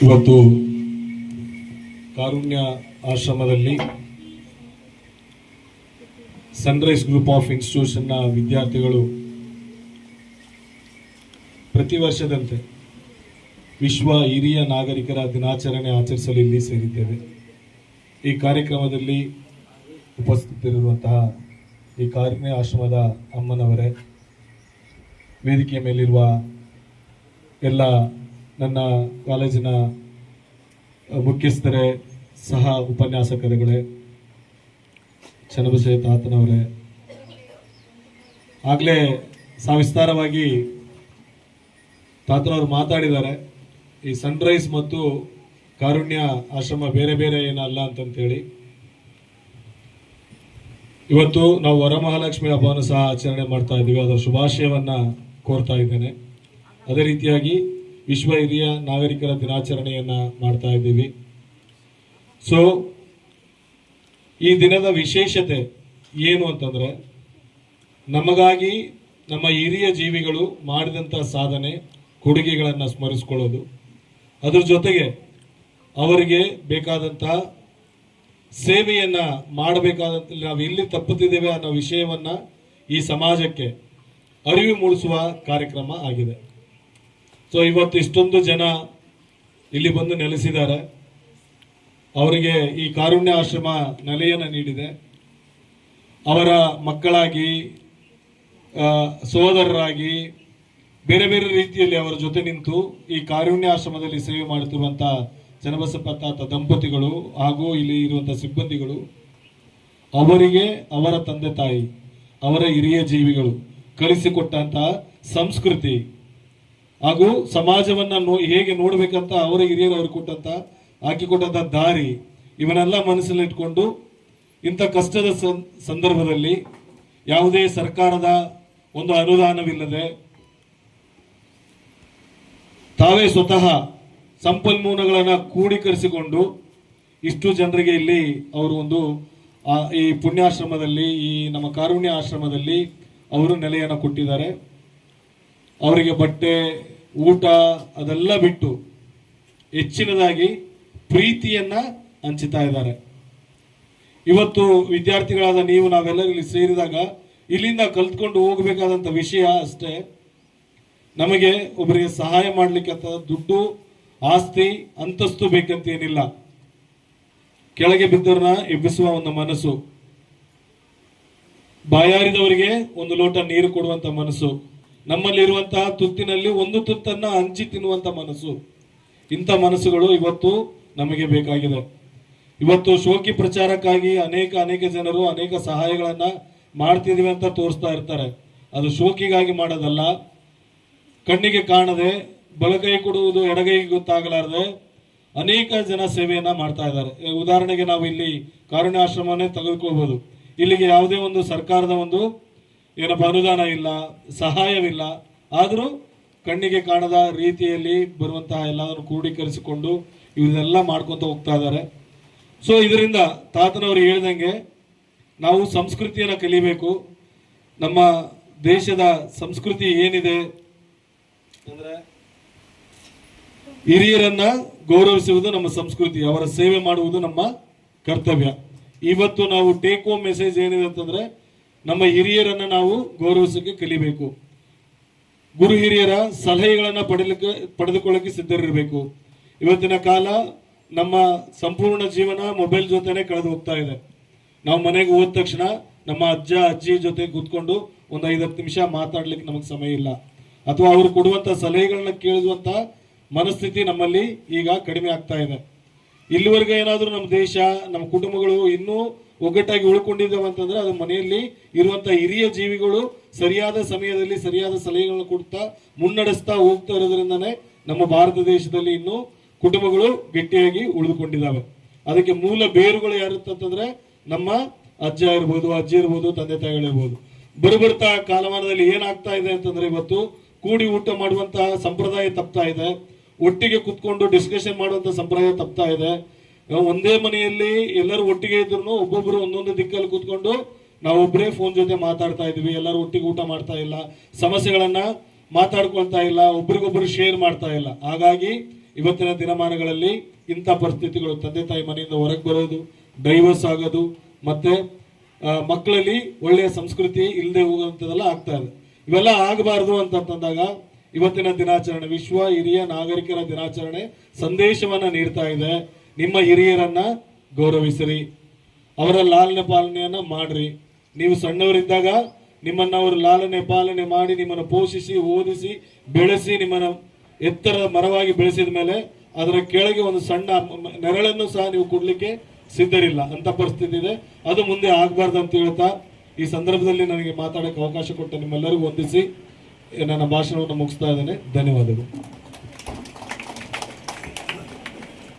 ಇವತ್ತು ಕಾರುಣ್ಯ ಆಶ್ರಮದಲ್ಲಿ Sunrise group of ಇನ್ಸ್ಟಿಟ್ಯೂಷನ್ನ ವಿದ್ಯಾರ್ಥಿಗಳು ಪ್ರತಿ ವರ್ಷದಂತೆ ವಿಶ್ವ ಹಿರಿಯ ನಾಗರಿಕರ ದಿನಾಚರಣೆ ಆಚರಿಸಲು ಇಲ್ಲಿ ಸೇರಿದ್ದೇವೆ. ಈ ಕಾರ್ಯಕ್ರಮದಲ್ಲಿ ಉಪಸ್ಥಿತರಿರುವಂತಹ ಈ ಕಾರುಣ್ಯ ಆಶ್ರಮದ ಅಮ್ಮನವರೇ, ವೇದಿಕೆಯ ಮೇಲಿರುವ ಎಲ್ಲ ನನ್ನ ಕಾಲೇಜಿನ ಮುಖ್ಯಸ್ಥರೇ, ಸಹ ಉಪನ್ಯಾಸಕರುಗಳೇ, ಚನ್ನಬಸಯ್ಯ ತಾತನವರೇ, ಆಗಲೇ ಸವಿಸ್ತಾರವಾಗಿ ತಾತನವರು ಮಾತಾಡಿದ್ದಾರೆ. ಈ ಸನ್ರೈಸ್ ಮತ್ತು ಕಾರುಣ್ಯ ಆಶ್ರಮ ಬೇರೆ ಬೇರೆ ಏನಲ್ಲ ಅಂತಂತೇಳಿ ಇವತ್ತು ನಾವು ವರಮಹಾಲಕ್ಷ್ಮಿ ಹಬ್ಬವನ್ನು ಸಹ ಆಚರಣೆ ಮಾಡ್ತಾ ಇದ್ದೀವಿ. ಅದರ ಶುಭಾಶಯವನ್ನ ಕೋರ್ತಾ ಇದ್ದೇನೆ. ಅದೇ ರೀತಿಯಾಗಿ ವಿಶ್ವ ಹಿರಿಯ ನಾಗರಿಕರ ದಿನಾಚರಣೆಯನ್ನ ಮಾಡ್ತಾ ಇದ್ದೀವಿ. ಸೊ ಈ ದಿನದ ವಿಶೇಷತೆ ಏನು ಅಂತಂದ್ರೆ, ನಮಗಾಗಿ ನಮ್ಮ ಹಿರಿಯ ಜೀವಿಗಳು ಮಾಡಿದಂಥ ಸಾಧನೆ ಕೊಡುಗೆಗಳನ್ನು ಸ್ಮರಿಸ್ಕೊಳ್ಳೋದು, ಅದ್ರ ಜೊತೆಗೆ ಅವರಿಗೆ ಬೇಕಾದಂತಹ ಸೇವೆಯನ್ನ ಮಾಡಬೇಕಾದಂತ ನಾವು ಎಲ್ಲಿ ತಪ್ಪುತ್ತಿದ್ದೇವೆ ಅನ್ನೋ ವಿಷಯವನ್ನ ಈ ಸಮಾಜಕ್ಕೆ ಅರಿವು ಮೂಡಿಸುವ ಕಾರ್ಯಕ್ರಮ ಆಗಿದೆ. ಸೊ ಇವತ್ತು ಇಷ್ಟೊಂದು ಜನ ಇಲ್ಲಿ ಬಂದು ನೆಲೆಸಿದ್ದಾರೆ. ಅವರಿಗೆ ಈ ಕಾರುಣ್ಯ ಆಶ್ರಮ ನೆಲೆಯನ್ನು ನೀಡಿದೆ. ಅವರ ಮಕ್ಕಳಾಗಿ, ಸಹೋದರರಾಗಿ, ಬೇರೆ ಬೇರೆ ರೀತಿಯಲ್ಲಿ ಅವರ ಜೊತೆ ನಿಂತು ಈ ಕಾರುಣ್ಯ ಆಶ್ರಮದಲ್ಲಿ ಸೇವೆ ಮಾಡುತ್ತಿರುವಂತಹ ಚನ್ನಬಸಪ್ಪ ತಾತ ದಂಪತಿಗಳು ಹಾಗೂ ಇಲ್ಲಿ ಇರುವಂತಹ ಸಿಬ್ಬಂದಿಗಳು, ಅವರಿಗೆ ಅವರ ತಂದೆ ತಾಯಿ, ಅವರ ಹಿರಿಯ ಜೀವಿಗಳು ಕಲಿಸಿಕೊಟ್ಟಂತಹ ಸಂಸ್ಕೃತಿ ಹಾಗೂ ಸಮಾಜವನ್ನ ಹೇಗೆ ನೋಡ್ಬೇಕಂತ ಅವರ ಹಿರಿಯರು ಅವ್ರಿಗೆ ಕೊಟ್ಟಂತ ಹಾಕಿಕೊಟ್ಟಂತ ದಾರಿ, ಇವನ್ನೆಲ್ಲ ಮನಸ್ಸಲ್ಲಿಟ್ಕೊಂಡು ಇಂಥ ಕಷ್ಟದ ಸಂದರ್ಭದಲ್ಲಿ ಯಾವುದೇ ಸರ್ಕಾರದ ಒಂದು ಅನುದಾನವಿಲ್ಲದೆ ತಾವೇ ಸ್ವತಃ ಸಂಪನ್ಮೂಲಗಳನ್ನು ಕ್ರೋಢೀಕರಿಸಿಕೊಂಡು ಇಷ್ಟು ಜನರಿಗೆ ಇಲ್ಲಿ ಅವರು ಒಂದು ಈ ಪುಣ್ಯಾಶ್ರಮದಲ್ಲಿ, ಈ ನಮ್ಮ ಕಾರುಣ್ಯ ಆಶ್ರಮದಲ್ಲಿ ಅವರು ನೆಲೆಯನ್ನು ಕೊಟ್ಟಿದ್ದಾರೆ. ಅವರಿಗೆ ಬಟ್ಟೆ, ಊಟ ಅದೆಲ್ಲ ಬಿಟ್ಟು ಹೆಚ್ಚಿನದಾಗಿ ಪ್ರೀತಿಯನ್ನ ಹಂಚುತ್ತಾ ಇದ್ದಾರೆ. ಇವತ್ತು ವಿದ್ಯಾರ್ಥಿಗಳಾದ ನೀವು ನಾವೆಲ್ಲರೂ ಇಲ್ಲಿ ಸೇರಿದಾಗ ಇಲ್ಲಿಂದ ಕಲ್ತ್ಕೊಂಡು ಹೋಗಬೇಕಾದಂಥ ವಿಷಯ ಅಷ್ಟೇ. ನಮಗೆ ಒಬ್ಬರಿಗೆ ಸಹಾಯ ಮಾಡಲಿಕ್ಕೆ ದುಡ್ಡು, ಆಸ್ತಿ, ಅಂತಸ್ತು ಬೇಕಂತ ಏನಿಲ್ಲ. ಕೆಳಗೆ ಬಿದ್ದವ್ರನ್ನ ಎಬ್ಬಿಸುವ ಒಂದು ಮನಸ್ಸು, ಬಾಯಾರಿದವರಿಗೆ ಒಂದು ಲೋಟ ನೀರು ಕೊಡುವಂತ ಮನಸ್ಸು, ನಮ್ಮಲ್ಲಿರುವಂತಹ ತುತ್ತಿನಲ್ಲಿ ಒಂದು ತುತ್ತನ್ನ ಹಂಚಿ ತಿನ್ನುವಂತ ಮನಸ್ಸು, ಇಂಥ ಮನಸ್ಸುಗಳು ಇವತ್ತು ನಮಗೆ ಬೇಕಾಗಿದೆ. ಇವತ್ತು ಶೋಕಿ ಪ್ರಚಾರಕ್ಕಾಗಿ ಅನೇಕ ಜನರು ಅನೇಕ ಸಹಾಯಗಳನ್ನ ಮಾಡ್ತಿದೀವಿ ಅಂತ ತೋರಿಸ್ತಾ ಇರ್ತಾರೆ. ಅದು ಶೋಕಿಗಾಗಿ ಮಾಡೋದಲ್ಲ. ಕಣ್ಣಿಗೆ ಕಾಣದೆ, ಬಲಗೈ ಕೊಡುವುದು ಎಡಗೈಗೆ ಗೊತ್ತಾಗಲಾರದೆ ಅನೇಕ ಜನ ಸೇವೆಯನ್ನ ಮಾಡ್ತಾ ಇದ್ದಾರೆ. ಉದಾಹರಣೆಗೆ ನಾವು ಇಲ್ಲಿ ಕಾರುಣ್ಯ ಆಶ್ರಮನೇ ತೆಗೆದುಕೋಬಹುದು. ಇಲ್ಲಿಗೆ ಯಾವುದೇ ಒಂದು ಸರ್ಕಾರದ ಒಂದು ಏನಪ್ಪ ಅನುದಾನ ಇಲ್ಲ, ಸಹಾಯವಿಲ್ಲ. ಆದರೂ ಕಣ್ಣಿಗೆ ಕಾಣದ ರೀತಿಯಲ್ಲಿ ಬರುವಂತಹ ಎಲ್ಲವನ್ನು ಕ್ರೋಢೀಕರಿಸಿಕೊಂಡು ಇವನ್ನೆಲ್ಲ ಮಾಡ್ಕೊಂತ ಹೋಗ್ತಾ ಇದ್ದಾರೆ. ಸೊ ಇದರಿಂದ ತಾತನವರು ಹೇಳ್ದಂಗೆ ನಾವು ಸಂಸ್ಕೃತಿಯನ್ನು ಕಲಿಬೇಕು. ನಮ್ಮ ದೇಶದ ಸಂಸ್ಕೃತಿ ಏನಿದೆ ಅಂದ್ರೆ, ಹಿರಿಯರನ್ನ ಗೌರವಿಸುವುದು ನಮ್ಮ ಸಂಸ್ಕೃತಿ, ಅವರ ಸೇವೆ ಮಾಡುವುದು ನಮ್ಮ ಕರ್ತವ್ಯ. ಇವತ್ತು ನಾವು ಟೇಕ್ ಹೋಮ್ ಮೆಸೇಜ್ ಏನಿದೆ ಅಂತಂದ್ರೆ, ನಮ್ಮ ಹಿರಿಯರನ್ನ ನಾವು ಗೌರವಿಸಕ್ಕೆ ಕಲಿಬೇಕು. ಗುರು ಹಿರಿಯರ ಸಲಹೆಗಳನ್ನ ಪಡೆದುಕೊಳ್ಳಕ್ಕೆ ಸಿದ್ಧರಿರಬೇಕು. ಇವತ್ತಿನ ಕಾಲ ನಮ್ಮ ಸಂಪೂರ್ಣ ಜೀವನ ಮೊಬೈಲ್ ಜೊತೆನೆ ಕಳೆದು ಹೋಗ್ತಾ ಇದೆ. ನಾವು ಮನೆಗೆ ಹೋದ ತಕ್ಷಣ ನಮ್ಮ ಅಜ್ಜ ಅಜ್ಜಿ ಜೊತೆ ಕೂತ್ಕೊಂಡು ಒಂದು 5-10 ನಿಮಿಷ ಮಾತಾಡ್ಲಿಕ್ಕೆ ನಮಗೆ ಸಮಯ ಇಲ್ಲ, ಅಥವಾ ಅವರು ಕೊಡುವಂತ ಸಲಹೆಗಳನ್ನ ಕೇಳುವಂತ ಮನಸ್ಥಿತಿ ನಮ್ಮಲ್ಲಿ ಈಗ ಕಡಿಮೆ ಆಗ್ತಾ ಇದೆ. ಇಲ್ಲಿವರೆಗೆ ಏನಾದರೂ ನಮ್ಮ ದೇಶ, ನಮ್ಮ ಕುಟುಂಬಗಳು ಇನ್ನೂ ಒಗ್ಗಟ್ಟಾಗಿ ಉಳ್ಕೊಂಡಿದ್ದೇವೆ ಅಂತಂದ್ರೆ ಅದು ಮನೆಯಲ್ಲಿ ಇರುವಂತಹ ಹಿರಿಯ ಜೀವಿಗಳು ಸರಿಯಾದ ಸಮಯದಲ್ಲಿ ಸರಿಯಾದ ಸಲಹೆಗಳನ್ನು ಕೊಡ್ತಾ ಮುನ್ನಡೆಸ್ತಾ ಹೋಗ್ತಾ ಇರೋದ್ರಿಂದನೇ ನಮ್ಮ ಭಾರತ ದೇಶದಲ್ಲಿ ಇನ್ನೂ ಕುಟುಂಬಗಳು ಗಟ್ಟಿಯಾಗಿ ಉಳಿದುಕೊಂಡಿದ್ದಾವೆ. ಅದಕ್ಕೆ ಮೂಲ ಬೇರುಗಳು ಯಾರುತ್ತಂತಂದ್ರೆ ನಮ್ಮ ಅಜ್ಜ ಇರ್ಬೋದು, ಅಜ್ಜಿ ಇರ್ಬೋದು, ತಂದೆ ತಾಯಿಗಳಿರ್ಬೋದು. ಬರುಬರ್ತಾ ಕಾಲಮಾನದಲ್ಲಿ ಏನಾಗ್ತಾ ಇದೆ ಅಂತಂದ್ರೆ, ಇವತ್ತು ಕೂಡಿ ಊಟ ಮಾಡುವಂತಹ ಸಂಪ್ರದಾಯ ತಪ್ತಾ ಇದೆ. ಒಟ್ಟಿಗೆ ಕುತ್ಕೊಂಡು ಡಿಸ್ಕಷನ್ ಮಾಡುವಂತ ಸಂಪ್ರದಾಯ ತಪ್ತಾ ಇದೆ. ಒಂದೇ ಮನೆಯಲ್ಲಿ ಎಲ್ಲರೂ ಒಟ್ಟಿಗೆ ಇದ್ರು ಒಬ್ಬೊಬ್ರು ಒಂದೊಂದು ದಿಕ್ಕಲ್ಲಿ ಕೂತ್ಕೊಂಡು ನಾವೊಬ್ಬರೇ ಫೋನ್ ಜೊತೆ ಮಾತಾಡ್ತಾ ಇದೀವಿ. ಎಲ್ಲರೂ ಒಟ್ಟಿಗೆ ಊಟ ಮಾಡ್ತಾ ಇಲ್ಲ, ಸಮಸ್ಯೆಗಳನ್ನ ಮಾತಾಡ್ಕೊಳ್ತಾ ಇಲ್ಲ, ಒಬ್ರಿಗೊಬ್ರು ಶೇರ್ ಮಾಡ್ತಾ ಇಲ್ಲ. ಹಾಗಾಗಿ ಇವತ್ತಿನ ದಿನಮಾನಗಳಲ್ಲಿ ಇಂಥ ಪರಿಸ್ಥಿತಿಗಳು, ತಂದೆ ತಾಯಿ ಮನೆಯಿಂದ ಹೊರಗೆ ಬರೋದು, ಡೈವರ್ಸ್ ಆಗೋದು, ಮತ್ತೆ ಮಕ್ಕಳಲ್ಲಿ ಒಳ್ಳೆಯ ಸಂಸ್ಕೃತಿ ಇಲ್ಲದೆ ಹೋಗುವಂಥದ್ದೆಲ್ಲ ಆಗ್ತಾ ಇದೆ. ಇವೆಲ್ಲ ಆಗಬಾರ್ದು ಅಂತಂದಾಗ ಇವತ್ತಿನ ದಿನಾಚರಣೆ ವಿಶ್ವ ಹಿರಿಯ ನಾಗರಿಕರ ದಿನಾಚರಣೆ ಸಂದೇಶವನ್ನ ನೀಡ್ತಾ ಇದೆ. ನಿಮ್ಮ ಹಿರಿಯರನ್ನ ಗೌರವಿಸಿರಿ, ಅವರ ಲಾಲನೆ ಪಾಲನೆಯನ್ನ ಮಾಡ್ರಿ. ನೀವು ಸಣ್ಣವರಿದ್ದಾಗ ನಿಮ್ಮನ್ನ ಅವರು ಲಾಲನೆ ಪಾಲನೆ ಮಾಡಿ ನಿಮ್ಮನ್ನು ಪೋಷಿಸಿ ಓದಿಸಿ ಬೆಳೆಸಿ ನಿಮ್ಮನ್ನ ಎತ್ತರ ಮರವಾಗಿ ಬೆಳೆಸಿದ ಮೇಲೆ ಅದರ ಕೆಳಗೆ ಒಂದು ಸಣ್ಣ ನೆರಳನ್ನು ಸಹ ನೀವು ಕೊಡ್ಲಿಕ್ಕೆ ಸಿದ್ಧರಿಲ್ಲ ಅಂತ ಪರಿಸ್ಥಿತಿ ಇದೆ. ಅದು ಮುಂದೆ ಆಗಬಾರ್ದು ಅಂತ ಹೇಳ್ತಾ ಈ ಸಂದರ್ಭದಲ್ಲಿ ನನಗೆ ಮಾತಾಡಕ್ಕೆ ಅವಕಾಶ ಕೊಟ್ಟ ನಿಮ್ಮೆಲ್ಲರಿಗೂ ವಂದಿಸಿ ನನ್ನ ಭಾಷಣವನ್ನು ಮುಗಿಸ್ತಾ ಇದ್ದೇನೆ. ಧನ್ಯವಾದಗಳು.